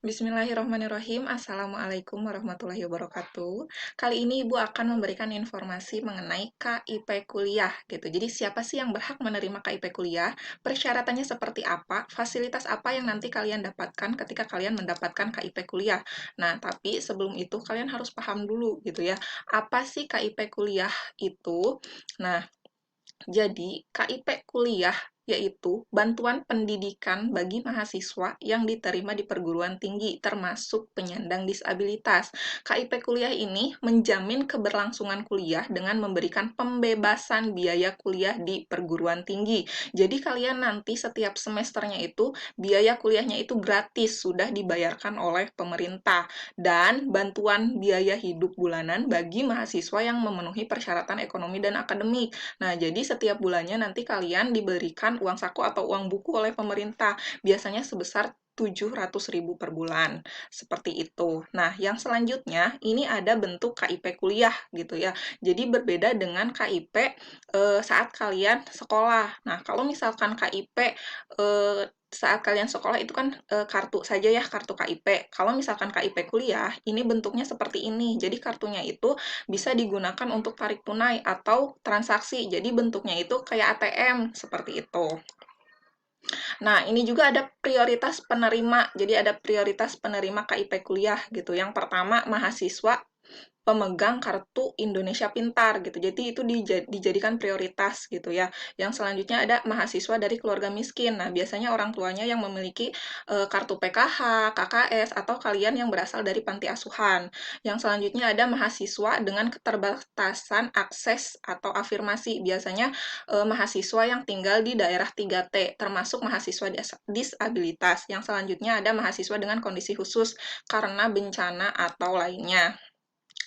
Bismillahirrahmanirrahim. Assalamualaikum warahmatullahi wabarakatuh. Kali ini Ibu akan memberikan informasi mengenai KIP kuliah gitu. Jadi siapa sih yang berhak menerima KIP kuliah? Persyaratannya seperti apa? Fasilitas apa yang nanti kalian dapatkan ketika kalian mendapatkan KIP kuliah? Nah, tapi sebelum itu kalian harus paham dulu gitu ya. Apa sih KIP kuliah itu? Nah, jadi, KIP kuliah yaitu bantuan pendidikan bagi mahasiswa yang diterima di perguruan tinggi, termasuk penyandang disabilitas. KIP kuliah ini menjamin keberlangsungan kuliah dengan memberikan pembebasan biaya kuliah di perguruan tinggi. Jadi kalian nanti setiap semesternya itu, biaya kuliahnya itu gratis, sudah dibayarkan oleh pemerintah. Dan bantuan biaya hidup bulanan bagi mahasiswa yang memenuhi persyaratan ekonomi dan akademik. Nah, jadi setiap bulannya nanti kalian diberikan uang saku atau uang buku oleh pemerintah, biasanya sebesar 700.000 per bulan, seperti itu. Nah, yang selanjutnya, ini ada bentuk KIP kuliah, gitu ya. Jadi berbeda dengan KIP saat kalian sekolah. Nah, kalau misalkan KIP saat kalian sekolah itu kan kartu saja ya, kartu KIP. Kalau misalkan KIP kuliah, ini bentuknya seperti ini. Jadi kartunya itu bisa digunakan untuk tarik tunai atau transaksi. Jadi bentuknya itu kayak ATM, seperti itu. Nah, ini juga ada prioritas penerima. Jadi ada prioritas penerima KIP kuliah gitu. Yang pertama, mahasiswa pemegang kartu Indonesia Pintar gitu. Jadi itu dijadikan prioritas gitu ya. Yang selanjutnya ada mahasiswa dari keluarga miskin. Nah, biasanya orang tuanya yang memiliki kartu PKH, KKS, atau kalian yang berasal dari panti asuhan. Yang selanjutnya ada mahasiswa dengan keterbatasan akses atau afirmasi. Biasanya mahasiswa yang tinggal di daerah 3T, termasuk mahasiswa disabilitas. Yang selanjutnya ada mahasiswa dengan kondisi khusus karena bencana atau lainnya.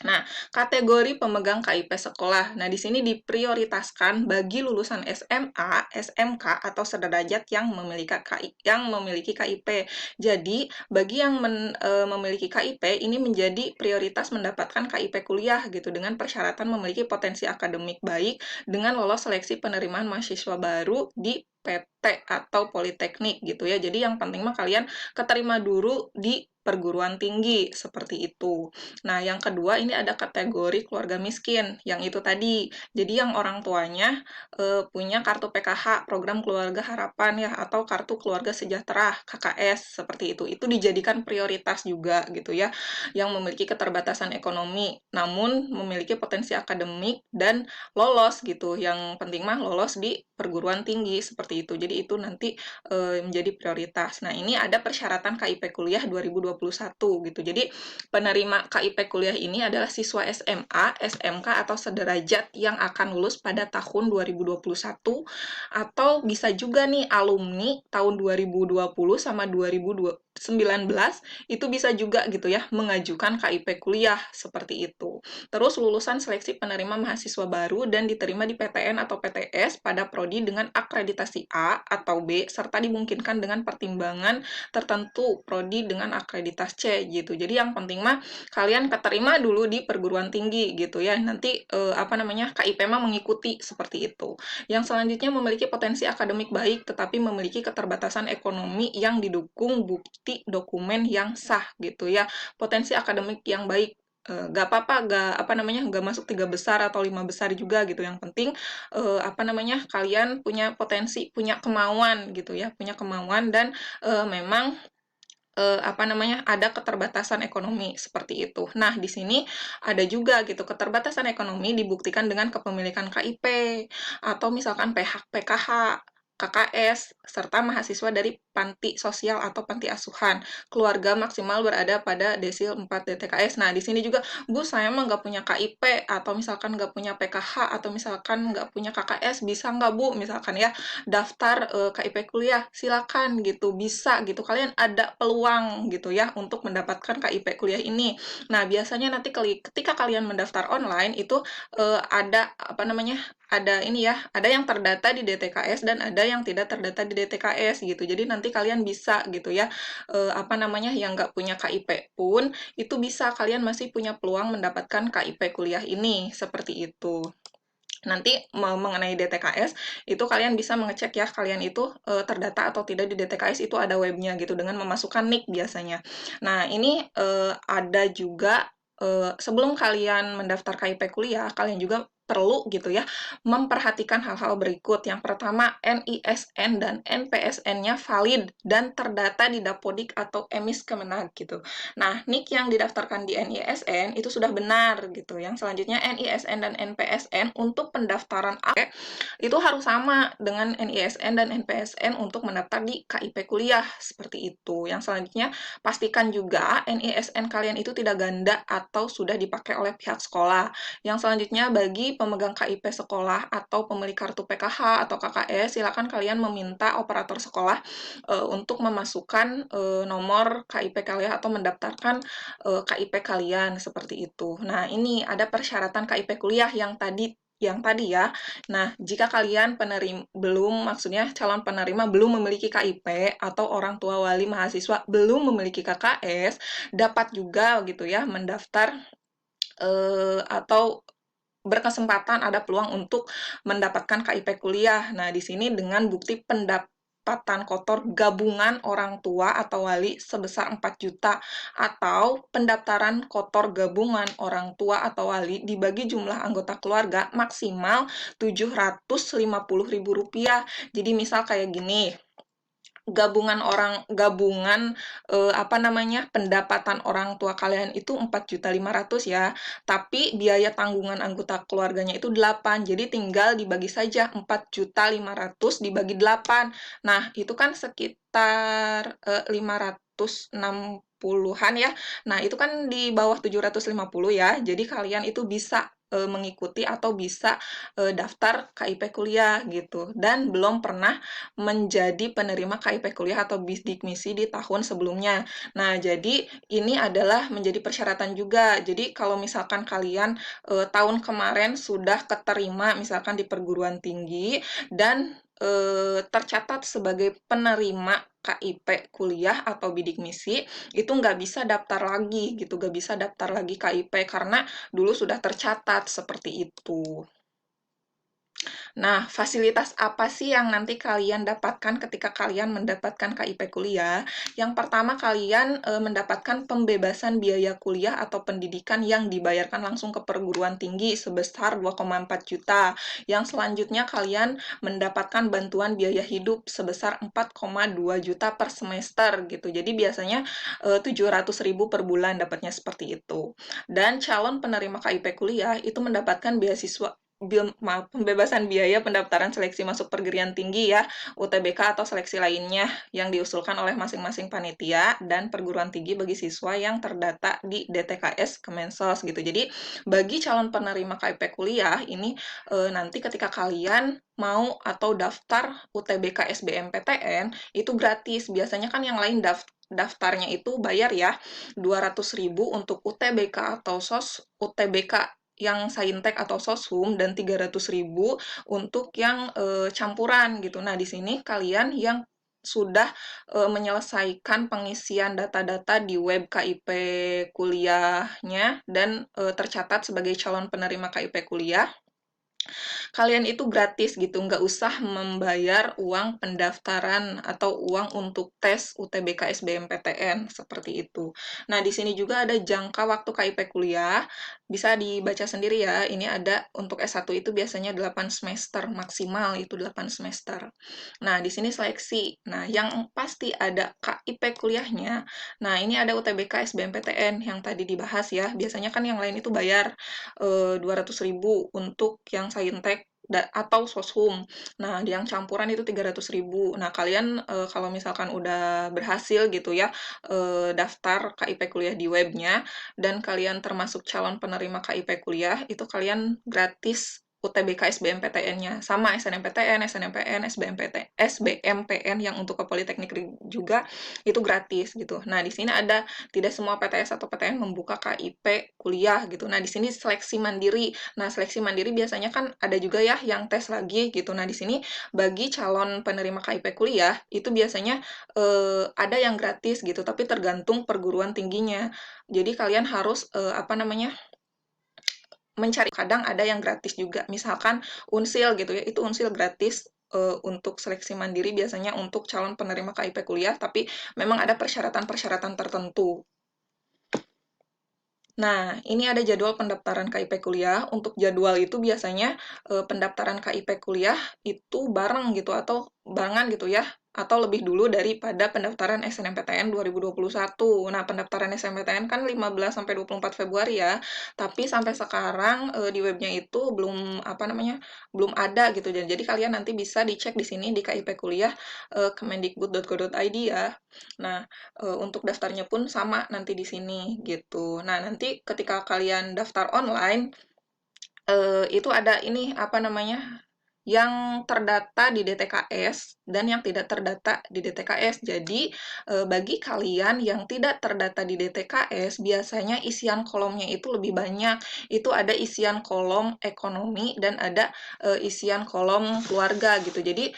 Nah, kategori pemegang KIP sekolah. Nah, di sini diprioritaskan bagi lulusan SMA, SMK, atau sederajat yang memiliki KIP. Jadi, bagi yang memiliki KIP, ini menjadi prioritas mendapatkan KIP kuliah gitu, dengan persyaratan memiliki potensi akademik baik, dengan lolos seleksi penerimaan mahasiswa baru di PT atau politeknik gitu ya. Jadi yang penting mah kalian keterima dulu di perguruan tinggi, seperti itu. Nah, yang kedua ini ada kategori keluarga miskin, yang itu tadi. Jadi yang orang tuanya punya kartu PKH, program keluarga harapan ya, atau kartu keluarga sejahtera, KKS, seperti itu. Itu dijadikan prioritas juga gitu ya, yang memiliki keterbatasan ekonomi, namun memiliki potensi akademik dan lolos gitu. Yang penting mah lolos di perguruan tinggi, seperti itu. Jadi itu nanti menjadi prioritas. Nah, ini ada persyaratan KIP kuliah 2021 gitu. Jadi penerima KIP kuliah ini adalah siswa SMA, SMK, atau sederajat yang akan lulus pada tahun 2021, atau bisa juga nih alumni tahun 2020 sama 2019 itu bisa juga gitu ya mengajukan KIP kuliah seperti itu. Terus lulusan seleksi penerima mahasiswa baru dan diterima di PTN atau PTS pada prodi dengan akreditasi A atau B serta dimungkinkan dengan pertimbangan tertentu prodi dengan akreditas C gitu. Jadi yang penting mah kalian keterima dulu di perguruan tinggi gitu ya. Nanti KIP mah mengikuti seperti itu. Yang selanjutnya memiliki potensi akademik baik tetapi memiliki keterbatasan ekonomi yang didukung bukti dokumen yang sah gitu ya. Potensi akademik yang baik, gak apa-apa, gak masuk 3 besar atau 5 besar juga gitu. Yang penting kalian punya potensi, punya kemauan gitu ya, punya kemauan dan memang ada keterbatasan ekonomi seperti itu. Nah, di sini ada juga gitu keterbatasan ekonomi dibuktikan dengan kepemilikan KIP atau misalkan PKH, KKS, serta mahasiswa dari panti sosial atau panti asuhan. Keluarga maksimal berada pada desil 4 DTKS. Nah, di sini juga, Bu, saya mah nggak punya KIP, atau misalkan nggak punya PKH, atau misalkan nggak punya KKS, bisa nggak, Bu? Misalkan ya, daftar KIP kuliah, silakan gitu, bisa gitu. Kalian ada peluang gitu ya untuk mendapatkan KIP kuliah ini. Nah, biasanya nanti ketika kalian mendaftar online itu ada yang terdata di DTKS dan ada yang tidak terdata di DTKS gitu. Jadi nanti kalian bisa gitu ya, yang nggak punya KIP pun itu bisa, kalian masih punya peluang mendapatkan KIP kuliah ini seperti itu. Nanti mengenai DTKS, itu kalian bisa mengecek ya, kalian itu terdata atau tidak di DTKS, itu ada webnya gitu, dengan memasukkan NIK biasanya. Nah, ini ada juga sebelum kalian mendaftar KIP kuliah, kalian juga perlu gitu ya, memperhatikan hal-hal berikut. Yang pertama, NISN dan NPSN-nya valid dan terdata di Dapodik atau Emis Kemenag gitu. Nah, NIK yang didaftarkan di NISN itu sudah benar gitu. Yang selanjutnya NISN dan NPSN untuk pendaftaran AP itu harus sama dengan NISN dan NPSN untuk mendaftar di KIP kuliah, seperti itu. Yang selanjutnya, pastikan juga NISN kalian itu tidak ganda atau sudah dipakai oleh pihak sekolah. Yang selanjutnya, bagi pemegang KIP sekolah atau pemilik kartu PKH atau KKS, silakan kalian meminta operator sekolah untuk memasukkan nomor KIP kalian atau mendaftarkan KIP kalian, seperti itu. Nah, ini ada persyaratan KIP kuliah yang tadi ya. Nah, jika kalian maksudnya calon penerima belum memiliki KIP atau orang tua wali mahasiswa belum memiliki KKS, dapat juga gitu ya mendaftar atau berkesempatan ada peluang untuk mendapatkan KIP kuliah. Nah, di sini dengan bukti pendapatan kotor gabungan orang tua atau wali sebesar 4 juta atau pendaftaran kotor gabungan orang tua atau wali dibagi jumlah anggota keluarga maksimal Rp750.000. Jadi misal kayak gini, pendapatan orang tua kalian itu 4.500.000 ya, tapi biaya tanggungan anggota keluarganya itu 8, jadi tinggal dibagi saja 4.500.000 dibagi 8. Nah, itu kan sekitar 560-an ya. Nah, itu kan di bawah 750 ya, jadi kalian itu bisa mengikuti atau bisa daftar KIP kuliah gitu, dan belum pernah menjadi penerima KIP kuliah atau bidik misi di tahun sebelumnya. Nah, jadi ini adalah menjadi persyaratan juga. Jadi kalau misalkan kalian tahun kemarin sudah keterima misalkan di perguruan tinggi dan tercatat sebagai penerima KIP kuliah atau bidik misi, itu nggak bisa daftar lagi gitu, nggak bisa daftar lagi KIP karena dulu sudah tercatat seperti itu. Nah, fasilitas apa sih yang nanti kalian dapatkan ketika kalian mendapatkan KIP kuliah? Yang pertama, kalian mendapatkan pembebasan biaya kuliah atau pendidikan yang dibayarkan langsung ke perguruan tinggi sebesar 2,4 juta. Yang selanjutnya, kalian mendapatkan bantuan biaya hidup sebesar 4,2 juta per semester gitu. Jadi biasanya 700.000 per bulan dapatnya seperti itu. Dan calon penerima KIP kuliah itu mendapatkan pembebasan biaya pendaftaran seleksi masuk perguruan tinggi ya, UTBK atau seleksi lainnya yang diusulkan oleh masing-masing panitia dan perguruan tinggi bagi siswa yang terdata di DTKS Kemensos gitu. Jadi bagi calon penerima KIP kuliah ini nanti ketika kalian mau atau daftar UTBK SBMPTN itu gratis. Biasanya kan yang lain daftarnya itu bayar ya, 200.000 untuk UTBK atau UTBK yang saintek atau soshum, dan 300.000 untuk yang campuran gitu. Nah, di sini kalian yang sudah menyelesaikan pengisian data-data di web KIP kuliahnya dan tercatat sebagai calon penerima KIP kuliah, kalian itu gratis gitu, nggak usah membayar uang pendaftaran atau uang untuk tes UTBK SBMPTN, seperti itu. Nah, di sini juga ada jangka waktu KIP kuliah, bisa dibaca sendiri ya, ini ada untuk S1 itu biasanya 8 semester, maksimal itu 8 semester. Nah, di sini seleksi. Nah, yang pasti ada KIP kuliahnya. Nah, ini ada UTBK SBMPTN yang tadi dibahas ya, biasanya kan yang lain itu bayar 200.000 untuk yang saintek atau soshum. Nah, yang campuran itu 300.000. Nah, kalian kalau misalkan udah berhasil gitu ya daftar KIP kuliah di webnya dan kalian termasuk calon penerima KIP kuliah, itu kalian gratis UTBK SBMPTN-nya. Sama SNMPTN, SNMPN, SBMPN yang untuk ke Politeknik juga itu gratis gitu. Nah, di sini ada tidak semua PTS atau PTN membuka KIP kuliah gitu. Nah, di sini seleksi mandiri. Nah, seleksi mandiri biasanya kan ada juga ya yang tes lagi gitu. Nah, di sini bagi calon penerima KIP kuliah itu biasanya ada yang gratis gitu, tapi tergantung perguruan tingginya. Jadi kalian harus mencari, kadang ada yang gratis juga. Misalkan Unsil gitu ya, itu Unsil gratis untuk seleksi mandiri biasanya untuk calon penerima KIP kuliah, tapi memang ada persyaratan-persyaratan tertentu. Nah, ini ada jadwal pendaftaran KIP kuliah. Untuk jadwal itu biasanya pendaftaran KIP kuliah itu bareng gitu atau barengan gitu ya, atau lebih dulu daripada pendaftaran SNMPTN 2021. Nah, pendaftaran SNMPTN kan 15 sampai 24 Februari ya, tapi sampai sekarang di webnya itu belum apa namanya, belum ada gitu. Jadi kalian nanti bisa dicek di sini di KIP kuliah kemendikbud.go.id ya. Nah, untuk daftarnya pun sama nanti di sini gitu. Nah, nanti ketika kalian daftar online, itu ada ini apa namanya, yang terdata di DTKS dan yang tidak terdata di DTKS. Jadi, bagi kalian yang tidak terdata di DTKS, biasanya isian kolomnya itu lebih banyak. Itu ada isian kolom ekonomi dan ada isian kolom keluarga gitu. Jadi,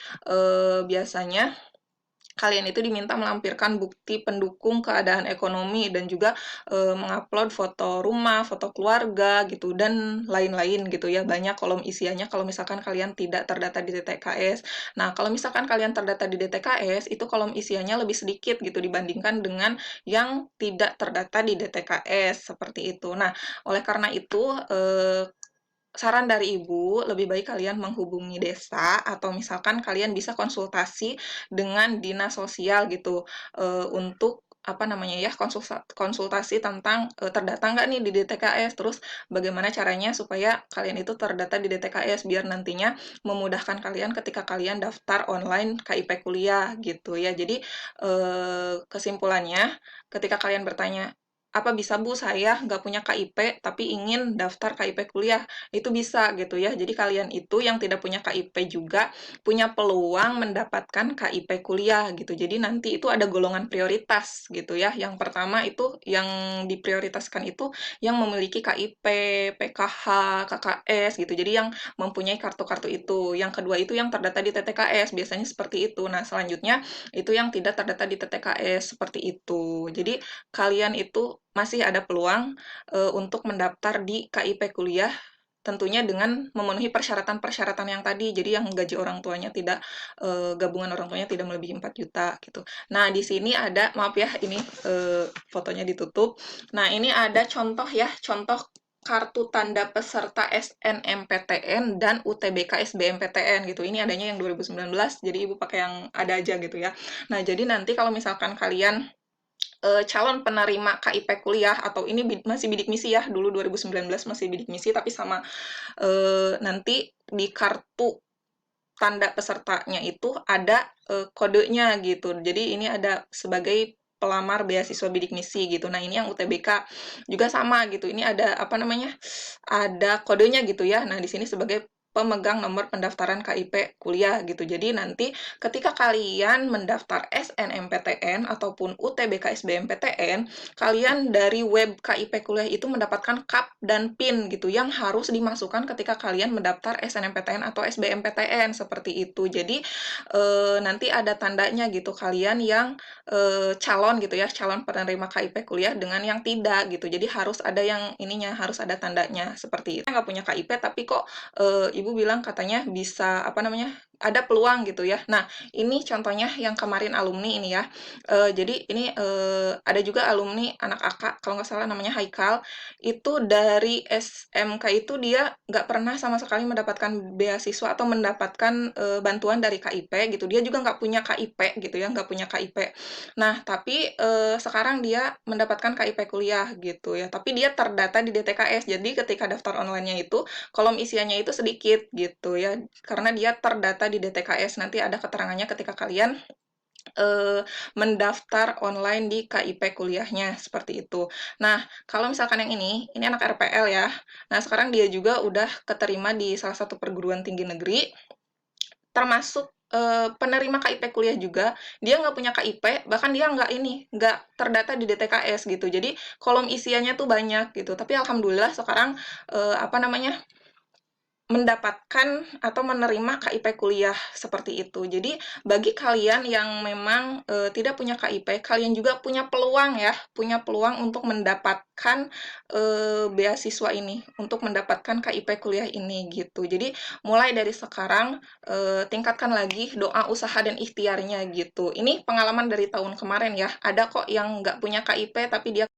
biasanya kalian itu diminta melampirkan bukti pendukung keadaan ekonomi dan juga mengupload foto rumah, foto keluarga gitu dan lain-lain gitu ya. Banyak kolom isiannya kalau misalkan kalian tidak terdata di DTKS. Nah, kalau misalkan kalian terdata di DTKS itu kolom isiannya lebih sedikit gitu dibandingkan dengan yang tidak terdata di DTKS seperti itu. Nah, oleh karena itu saran dari ibu, lebih baik kalian menghubungi desa atau misalkan kalian bisa konsultasi dengan dinas sosial gitu untuk apa namanya ya konsultasi tentang terdata nggak nih di DTKS, terus bagaimana caranya supaya kalian itu terdata di DTKS biar nantinya memudahkan kalian ketika kalian daftar online KIP kuliah gitu ya. Jadi kesimpulannya ketika kalian bertanya apa bisa Bu saya nggak punya KIP tapi ingin daftar KIP kuliah, itu bisa gitu ya. Jadi kalian itu yang tidak punya KIP juga punya peluang mendapatkan KIP kuliah gitu. Jadi nanti itu ada golongan prioritas gitu ya. Yang pertama itu yang diprioritaskan itu yang memiliki KIP, PKH, KKS gitu. Jadi yang mempunyai kartu-kartu itu. Yang kedua itu yang terdata di TTKS, biasanya seperti itu. Nah, selanjutnya itu yang tidak terdata di TTKS seperti itu. Jadi kalian itu masih ada peluang untuk mendaftar di KIP kuliah tentunya dengan memenuhi persyaratan-persyaratan yang tadi. Jadi yang gaji orang tuanya tidak gabungan orang tuanya tidak melebihi 4 juta gitu. Nah, di sini ada maaf ya ini fotonya ditutup. Nah, ini ada contoh ya, contoh kartu tanda peserta SNMPTN dan UTBK SBMPTN gitu. Ini adanya yang 2019, jadi Ibu pakai yang ada aja gitu ya. Nah, jadi nanti kalau misalkan kalian calon penerima KIP kuliah atau ini masih bidik misi ya, dulu 2019 masih bidik misi tapi sama nanti di kartu tanda pesertanya itu ada kodenya gitu. Jadi ini ada sebagai pelamar beasiswa bidik misi gitu. Nah, ini yang UTBK juga sama gitu. Ini ada apa namanya? Ada kodenya gitu ya. Nah, di sini sebagai pemegang nomor pendaftaran KIP kuliah gitu. Jadi nanti ketika kalian mendaftar SNMPTN ataupun UTBK SBMPTN, kalian dari web KIP kuliah itu mendapatkan KAP dan PIN gitu yang harus dimasukkan ketika kalian mendaftar SNMPTN atau SBMPTN seperti itu. Jadi nanti ada tandanya gitu kalian yang calon gitu ya, calon penerima KIP kuliah dengan yang tidak gitu. Jadi harus ada yang ininya, harus ada tandanya seperti itu. Nggak punya KIP tapi kok ibu bilang katanya bisa apa namanya ada peluang gitu ya. Nah, ini contohnya yang kemarin alumni ini ya. Jadi ini ada juga alumni anak AK, kalau nggak salah namanya Haikal, itu dari SMK itu dia nggak pernah sama sekali mendapatkan beasiswa atau mendapatkan bantuan dari KIP gitu. Dia juga nggak punya KIP gitu ya, nggak punya KIP. Nah, tapi sekarang dia mendapatkan KIP kuliah gitu ya. Tapi dia terdata di DTKS. Jadi ketika daftar online-nya itu kolom isiannya itu sedikit gitu ya. Karena dia terdata di DTKS. Nanti ada keterangannya ketika kalian mendaftar online di KIP kuliahnya seperti itu. Nah, kalau misalkan yang ini anak RPL ya. Nah, sekarang dia juga udah keterima di salah satu perguruan tinggi negeri, termasuk penerima KIP kuliah juga. Dia nggak punya KIP, bahkan dia nggak terdata di DTKS gitu. Jadi kolom isiannya tuh banyak gitu. Tapi alhamdulillah sekarang apa namanya mendapatkan atau menerima KIP kuliah seperti itu. Jadi bagi kalian yang memang tidak punya KIP, kalian juga punya peluang ya, punya peluang untuk mendapatkan beasiswa ini, untuk mendapatkan KIP kuliah ini gitu. Jadi mulai dari sekarang tingkatkan lagi doa, usaha, dan ikhtiarnya gitu. Ini pengalaman dari tahun kemarin ya, ada kok yang nggak punya KIP tapi dia